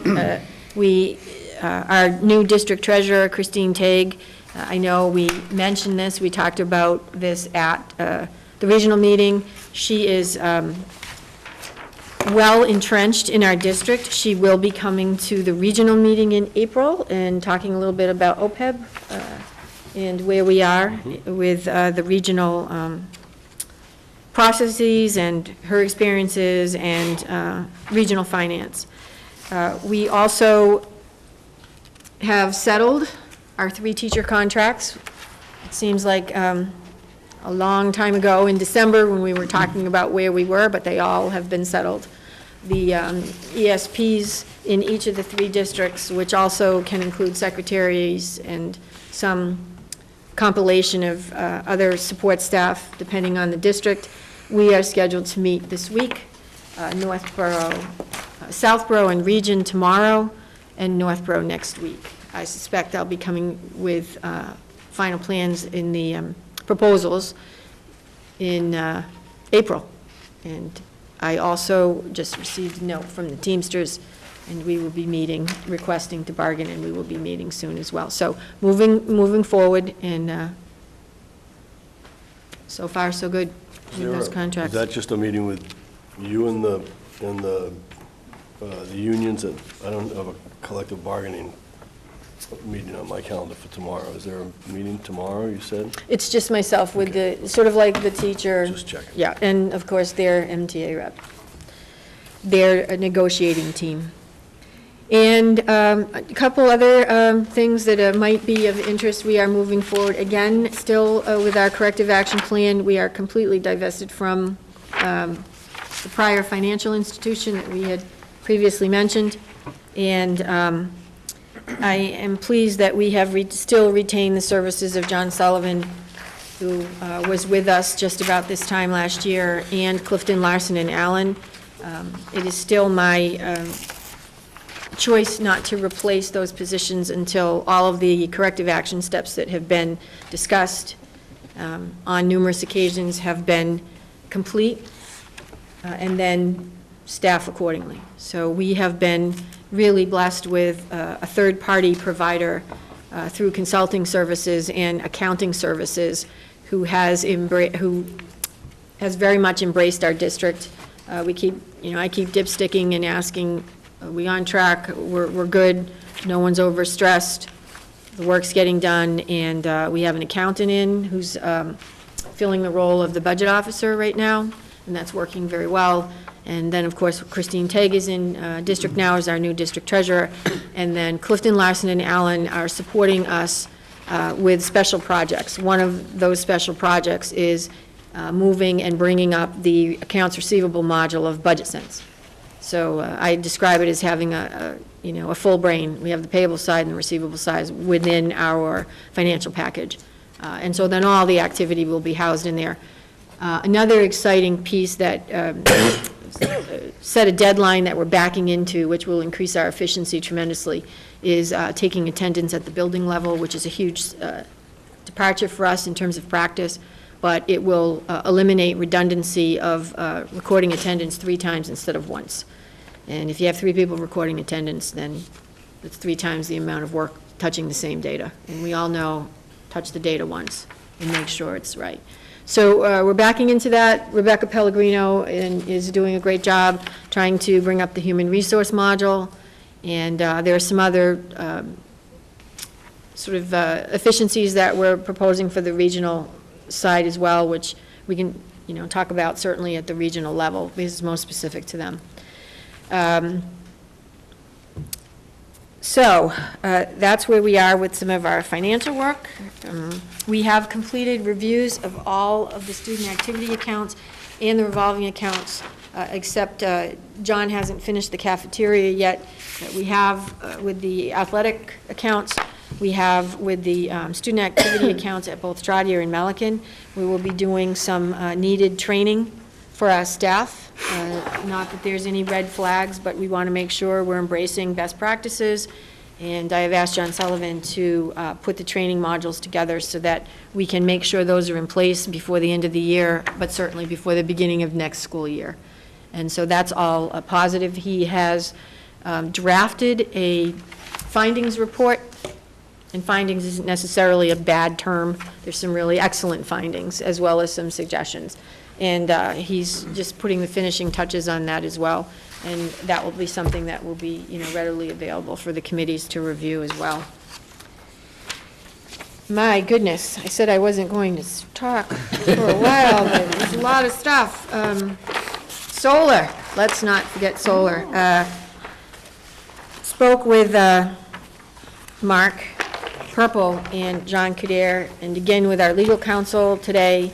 [SPEAKER 4] Our new district treasurer, Christine Tague, I know we mentioned this, we talked about this at the regional meeting. She is well entrenched in our district. She will be coming to the regional meeting in April and talking a little bit about OPEB and where we are with the regional processes and her experiences and regional finance. We also have settled our 3 teacher contracts. It seems like a long time ago in December when we were talking about where we were, but they all have been settled. The ESPs in each of the 3 districts, which also can include secretaries and some compilation of other support staff, depending on the district. We are scheduled to meet this week, Northborough, Southborough and Region tomorrow, and Northborough next week. I suspect I'll be coming with final plans in the proposals in April. And I also just received a note from the Teamsters, and we will be meeting, requesting to bargain, and we will be meeting soon as well. So moving forward, and so far, so good in those contracts.
[SPEAKER 12] Is that just a meeting with you and the unions? That I don't have a collective bargaining meeting on my calendar for tomorrow. Is there a meeting tomorrow, you said?
[SPEAKER 4] It's just myself with the, sort of like the teacher.
[SPEAKER 12] Just checking.
[SPEAKER 4] Yeah, and of course, their MTA rep. They're a negotiating team. And a couple other things that might be of interest. We are moving forward again, still with our corrective action plan. We are completely divested from the prior financial institution that we had previously mentioned. And I am pleased that we have still retained the services of John Sullivan, who was with us just about this time last year, and Clifton Larson and Allen. It is still my choice not to replace those positions until all of the corrective action steps that have been discussed on numerous occasions have been complete, and then staff accordingly. So we have been really blessed with a third-party provider through consulting services and accounting services who has very much embraced our district. I keep dipsticking and asking, are we on track? We're good. No one's overstressed. The work's getting done, and we have an accountant in who's filling the role of the budget officer right now, and that's working very well. And then, of course, Christine Tague is in district now as our new district treasurer, and then Clifton Larson and Allen are supporting us with special projects. One of those special projects is moving and bringing up the accounts receivable module of BudgetSense. So I describe it as having a full brain. We have the payable side and the receivable side within our financial package. And so then all the activity will be housed in there. Another exciting piece that set a deadline that we're backing into, which will increase our efficiency tremendously, is taking attendance at the building level, which is a huge departure for us in terms of practice, but it will eliminate redundancy of recording attendance 3 times instead of once. And if you have 3 people recording attendance, then it's 3 times the amount of work touching the same data. And we all know, touch the data once and make sure it's right. So we're backing into that. Rebecca Pellegrino is doing a great job trying to bring up the human resource module. And there are some other sort of efficiencies that we're proposing for the regional side as well, which we can talk about certainly at the regional level, because it's most specific to them. So that's where we are with some of our financial work. We have completed reviews of all of the student activity accounts and the revolving accounts, except John hasn't finished the cafeteria yet. We have with the athletic accounts, we have with the student activity accounts at both Stradier and Melican. We will be doing some needed training for our staff. Not that there's any red flags, but we want to make sure we're embracing best practices. And I have asked John Sullivan to put the training modules together so that we can make sure those are in place before the end of the year, but certainly before the beginning of next school year. And so that's all positive. He has drafted a findings report, and findings isn't necessarily a bad term. There's some really excellent findings, as well as some suggestions. And he's just putting the finishing touches on that as well. And that will be something that will be, readily available for the committees to review as well. My goodness, I said I wasn't going to talk for a while, but there's a lot of stuff. Solar, let's not forget solar. Spoke with Mark Purple and John Kader, and again with our legal counsel today,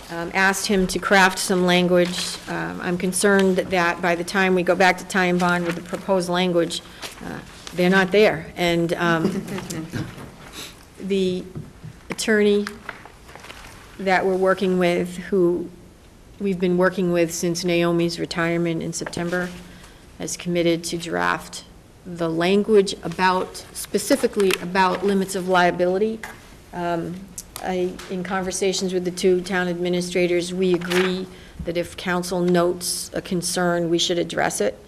[SPEAKER 4] asked him to craft some language. I'm concerned that by the time we go back to tie and bond with the proposed language, they're not there. And the attorney that we're working with, who we've been working with since Naomi's retirement in September, has committed to draft the language specifically about limits of liability. In conversations with the two town administrators, we agree that if council notes a concern, we should address it.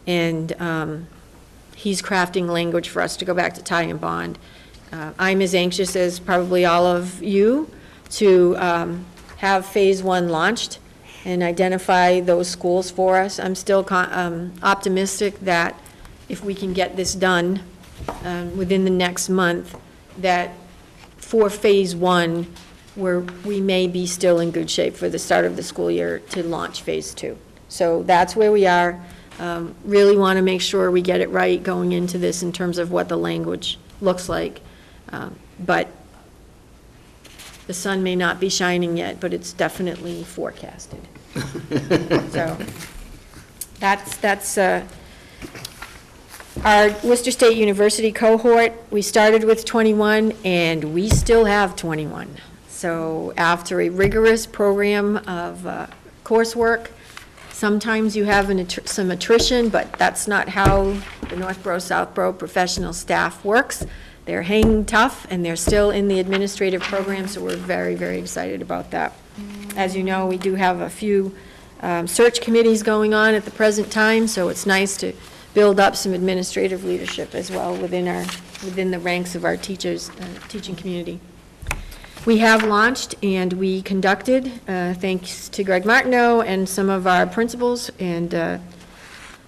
[SPEAKER 4] And he's crafting language for us to go back to tie and bond. I'm as anxious as probably all of you to have Phase 1 launched and identify those schools for us. I'm still optimistic that if we can get this done within the next month, that for Phase 1, where we may be still in good shape for the start of the school year to launch Phase 2. So that's where we are. Really want to make sure we get it right going into this in terms of what the language looks like. But the sun may not be shining yet, but it's definitely forecasted. So that's our Worcester State University cohort. We started with 21, and we still have 21. So after a rigorous program of coursework, sometimes you have some attrition, but that's not how the Northborough, Southborough professional staff works. They're hanging tough, and they're still in the administrative program, so we're very, very excited about that. As you know, we do have a few search committees going on at the present time, so it's nice to build up some administrative leadership as well within the ranks of our teachers, teaching community. We have launched and we conducted, thanks to Greg Martineau and some of our principals and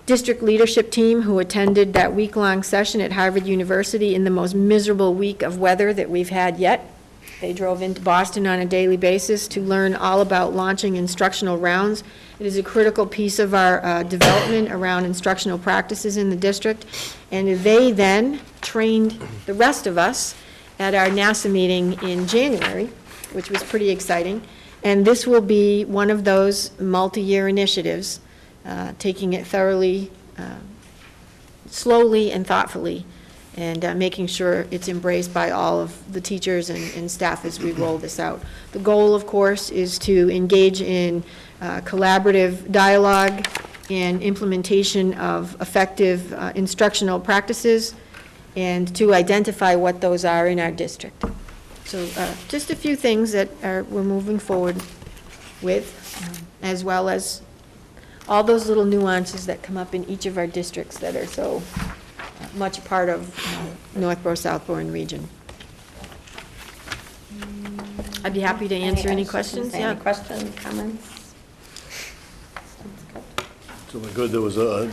[SPEAKER 4] district leadership team who attended that week-long session at Harvard University in the most miserable week of weather that we've had yet. They drove into Boston on a daily basis to learn all about launching instructional rounds. It is a critical piece of our development around instructional practices in the district. And they then trained the rest of us at our NASA meeting in January, which was pretty exciting. And this will be one of those multi-year initiatives, taking it thoroughly, slowly and thoughtfully, and making sure it's embraced by all of the teachers and staff as we roll this out. The goal, of course, is to engage in collaborative dialogue and implementation of effective instructional practices, and to identify what those are in our district. So just a few things that we're moving forward with, as well as all those little nuances that come up in each of our districts that are so much a part of Northborough, Southborough, and region. I'd be happy to answer any questions. Yeah.
[SPEAKER 1] Any questions, comments?
[SPEAKER 12] So my good, there was a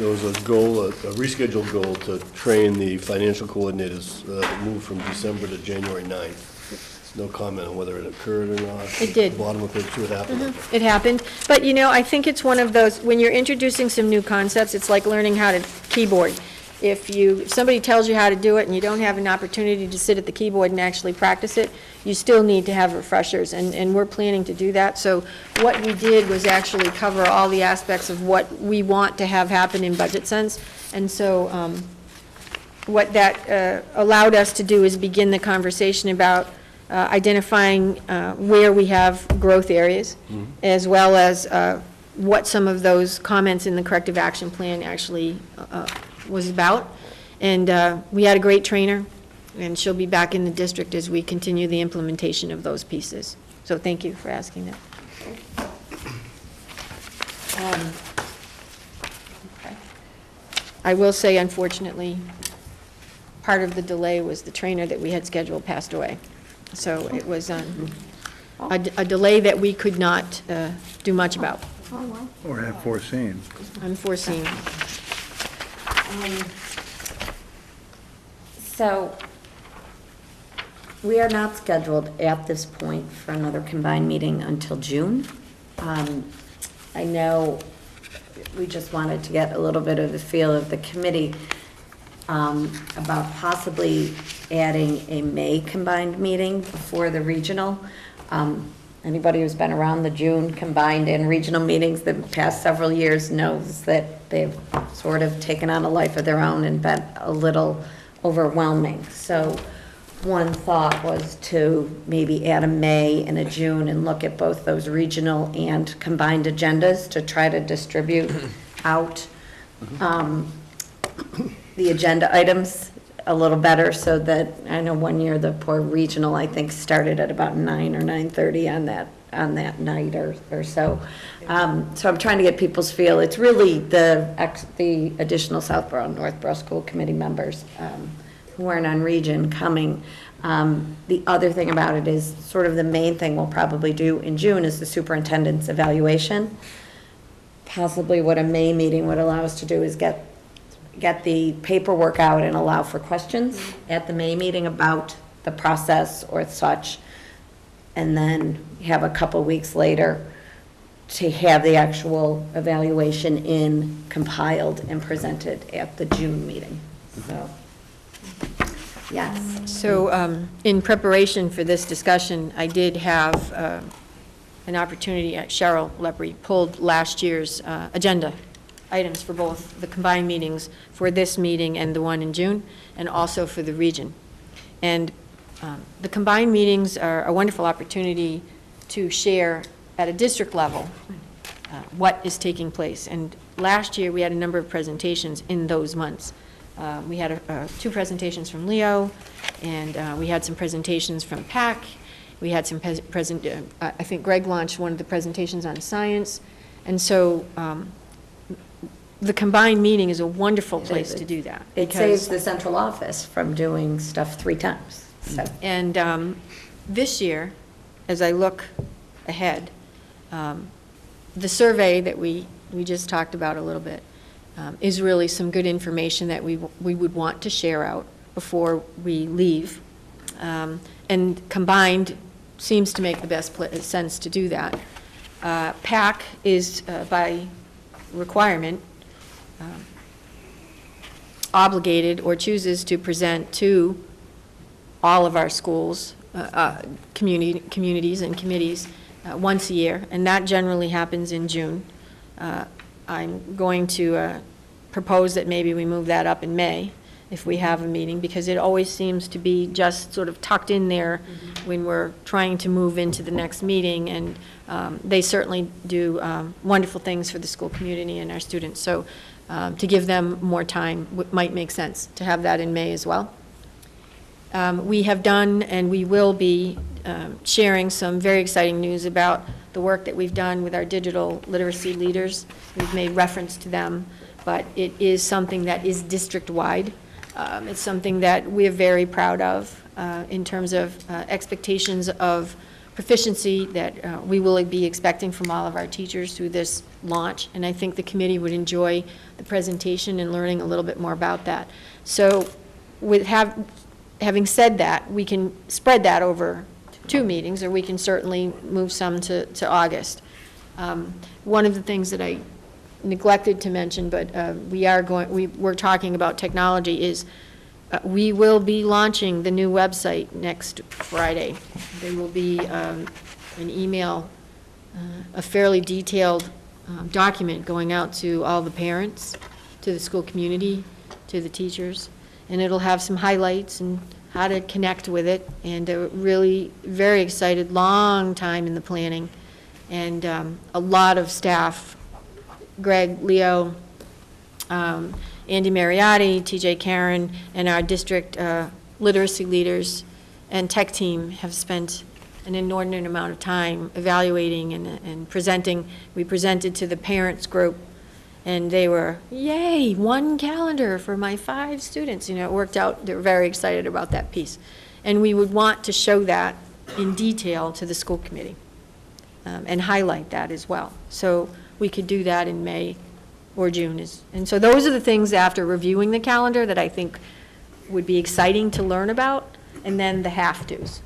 [SPEAKER 12] goal, a rescheduled goal to train the financial coordinators, move from December to January 9th. No comment on whether it occurred or not.
[SPEAKER 4] It did.
[SPEAKER 12] Bottom of page 2, it happened.
[SPEAKER 4] It happened, but you know, I think it's one of those, when you're introducing some new concepts, it's like learning how to keyboard. If somebody tells you how to do it and you don't have an opportunity to sit at the keyboard and actually practice it, you still need to have refreshers, and we're planning to do that. So what we did was actually cover all the aspects of what we want to have happen in budget sense, and so what that allowed us to do is begin the conversation about identifying where we have growth areas, as well as what some of those comments in the corrective action plan actually was about. And we had a great trainer, and she'll be back in the district as we continue the implementation of those pieces. So thank you for asking that.
[SPEAKER 1] Okay.
[SPEAKER 4] I will say, unfortunately, part of the delay was the trainer that we had scheduled passed away. So it was a delay that we could not do much about.
[SPEAKER 2] Or have foreseen.
[SPEAKER 4] Unforeseen.
[SPEAKER 1] So, we are not scheduled at this point for another combined meeting until June. I know we just wanted to get a little bit of the feel of the committee. about possibly adding a May combined meeting before the regional. Anybody who's been around the June combined and regional meetings the past several years knows that they've sort of taken on a life of their own and been a little overwhelming. So one thought was to maybe add a May and a June and look at both those regional and combined agendas to try to distribute out the agenda items a little better, so that, I know one year the poor regional, I think, started at about 9 or 9:30 on that night or so. So I'm trying to get people's feel. It's really the additional Southborough and Northborough school committee members who aren't on region coming. The other thing about it is, sort of the main thing we'll probably do in June is the superintendent's evaluation. Possibly what a May meeting would allow us to do is get the paperwork out and allow for questions at the May meeting about the process or such, and then have a couple weeks later to have the actual evaluation compiled and presented at the June meeting. So, yes.
[SPEAKER 4] So in preparation for this discussion, I did have an opportunity, Cheryl Lepre pulled last year's agenda items for both the combined meetings for this meeting and the one in June, and also for the region. And the combined meetings are a wonderful opportunity to share at a district level what is taking place. And last year, we had a number of presentations in those months. We had 2 presentations from Leo, and we had some presentations from PAC. We had some I think Greg launched one of the presentations on science. And so the combined meeting is a wonderful place to do that.
[SPEAKER 1] It saves the central office from doing stuff 3 times. So.
[SPEAKER 4] And this year, as I look ahead, the survey that we just talked about a little bit is really some good information that we would want to share out before we leave. And combined seems to make the best sense to do that. PAC is, by requirement, obligated or chooses to present to all of our schools, communities and committees once a year, and that generally happens in June. I'm going to propose that maybe we move that up in May if we have a meeting, because it always seems to be just sort of tucked in there when we're trying to move into the next meeting, and they certainly do wonderful things for the school community and our students. So to give them more time might make sense to have that in May as well. We have done, and we will be sharing some very exciting news about the work that we've done with our digital literacy leaders. We've made reference to them, but it is something that is district-wide. It's something that we're very proud of in terms of expectations of proficiency that we will be expecting from all of our teachers through this launch, and I think the committee would enjoy the presentation and learning a little bit more about that. So with having said that, we can spread that over 2 meetings, or we can certainly move some to August. One of the things that I neglected to mention, but we're talking about technology, is we will be launching the new website next Friday. There will be an email, a fairly detailed document going out to all the parents, to the school community, to the teachers, and it'll have some highlights and how to connect with it, and a really very excited, long time in the planning, and a lot of staff, Greg, Leo, Andy Mariotti, TJ Karen, and our district literacy leaders and tech team have spent an inordinate amount of time evaluating and presenting. We presented to the parents group, and they were, yay, 1 calendar for my 5 students. You know, it worked out. They were very excited about that piece. And we would want to show that in detail to the school committee and highlight that as well. So we could do that in May or June. And so those are the things, after reviewing the calendar, that I think would be exciting to learn about, and then the have-tos.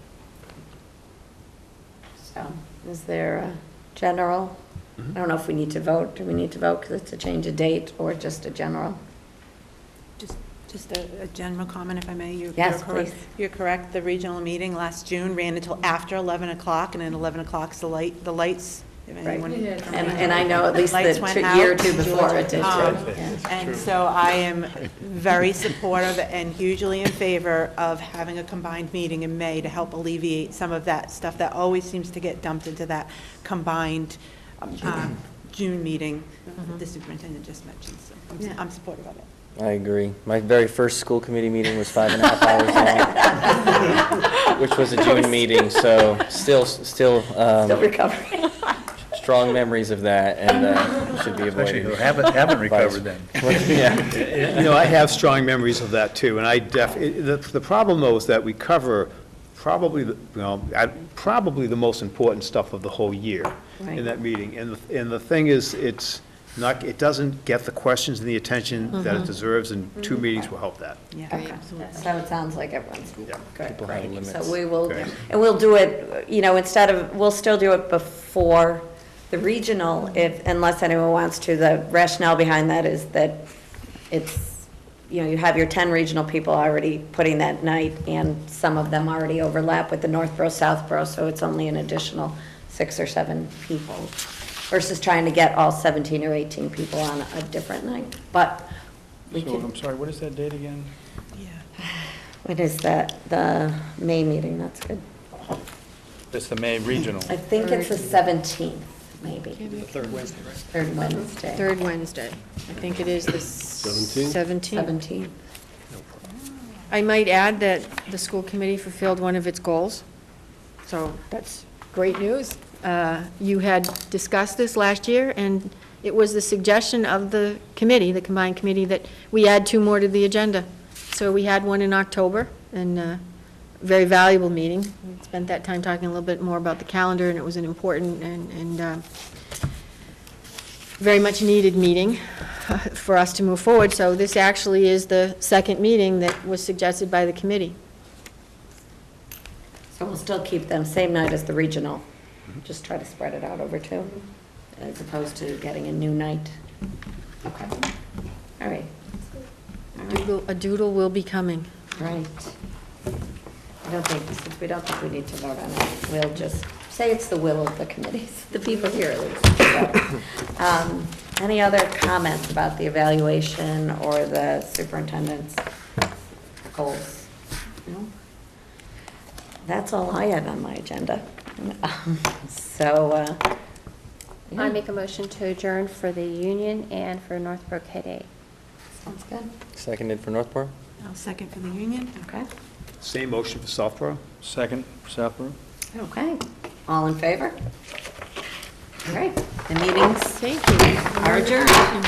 [SPEAKER 1] So is there a general? I don't know if we need to vote. Do we need to vote because it's a change of date, or just a general?
[SPEAKER 3] Just Just a general comment, if I may.
[SPEAKER 1] Yes,
[SPEAKER 3] You're correct.
[SPEAKER 1] please.
[SPEAKER 3] You're correct. The regional meeting last June ran until after 11 o'clock, and then 11 o'clock's the lights. If anyone-
[SPEAKER 1] And I know at least the
[SPEAKER 3] Lights went
[SPEAKER 1] year or
[SPEAKER 3] out.
[SPEAKER 1] two before it did.
[SPEAKER 3] And so I am very supportive and hugely in favor of having a combined meeting in May to help alleviate some of that stuff that always seems to get dumped into that combined June meeting that the superintendent just mentioned. So I'm supportive of it.
[SPEAKER 8] I agree. My very first school committee meeting was 5.5 hours long, which was a June meeting, so still
[SPEAKER 1] Still recovering.
[SPEAKER 8] strong memories of that, and should be
[SPEAKER 2] Actually,
[SPEAKER 8] avoided.
[SPEAKER 2] you haven't recovered then.
[SPEAKER 8] Yeah.
[SPEAKER 11] You know, I have strong memories of that, too, and the problem, though, is that we cover probably the most important stuff of the whole year
[SPEAKER 1] Right.
[SPEAKER 11] in that meeting. And the thing is, it doesn't get the questions and the attention that it deserves, and 2 meetings will help that.
[SPEAKER 3] Yeah.
[SPEAKER 1] Okay, so it sounds like everyone's good,
[SPEAKER 8] People have
[SPEAKER 1] great.
[SPEAKER 8] limits.
[SPEAKER 1] So we will,
[SPEAKER 11] Okay.
[SPEAKER 1] and we'll do it, we'll still do it before the regional, unless anyone wants to. The rationale behind that is that it's, you have your 10 regional people already putting that night, and some of them already overlap with the Northborough, Southborough, so it's only an additional 6 or 7 people, versus trying to get all 17 or 18 people on a different night. But we
[SPEAKER 2] So,
[SPEAKER 1] can,
[SPEAKER 2] I'm sorry, what is that date again?
[SPEAKER 1] when is that? The May meeting, that's good.
[SPEAKER 2] It's the May regional.
[SPEAKER 1] I think it's the 17th, maybe.
[SPEAKER 2] The third Wednesday, right?
[SPEAKER 1] Third Wednesday.
[SPEAKER 4] Third Wednesday. I think it is the
[SPEAKER 12] 17th?
[SPEAKER 4] 17th.
[SPEAKER 1] 17th.
[SPEAKER 4] I might add that the school committee fulfilled one of its goals, so that's great news. You had discussed this last year, and it was the suggestion of the committee, the combined committee, that we add 2 more to the agenda. So we had one in October, and a very valuable meeting. We spent that time talking a little bit more about the calendar, and it was an important and very much needed meeting for us to move forward. So this actually is the second meeting that was suggested by the committee.
[SPEAKER 1] So we'll still keep them same night as the regional. Just try to spread it out over 2, as opposed to getting a new night. Okay. All right.
[SPEAKER 4] A doodle will be coming.
[SPEAKER 1] Right. Since we don't think we need to vote on it, we'll just say it's the will of the committees, the people here at least. So, any other comments about the evaluation or the superintendent's goals? No? That's all I had on my agenda. So,
[SPEAKER 7] I make a motion to adjourn for the Union and for Northborough K-8.
[SPEAKER 1] Sounds good.
[SPEAKER 8] Seconded for Northborough?
[SPEAKER 3] I'll second for the Union.
[SPEAKER 1] Okay.
[SPEAKER 11] Same motion for Southborough?
[SPEAKER 2] Second, Southborough?
[SPEAKER 1] Okay. All in favor? All right. The meetings
[SPEAKER 4] Thank you.
[SPEAKER 1] are adjourned.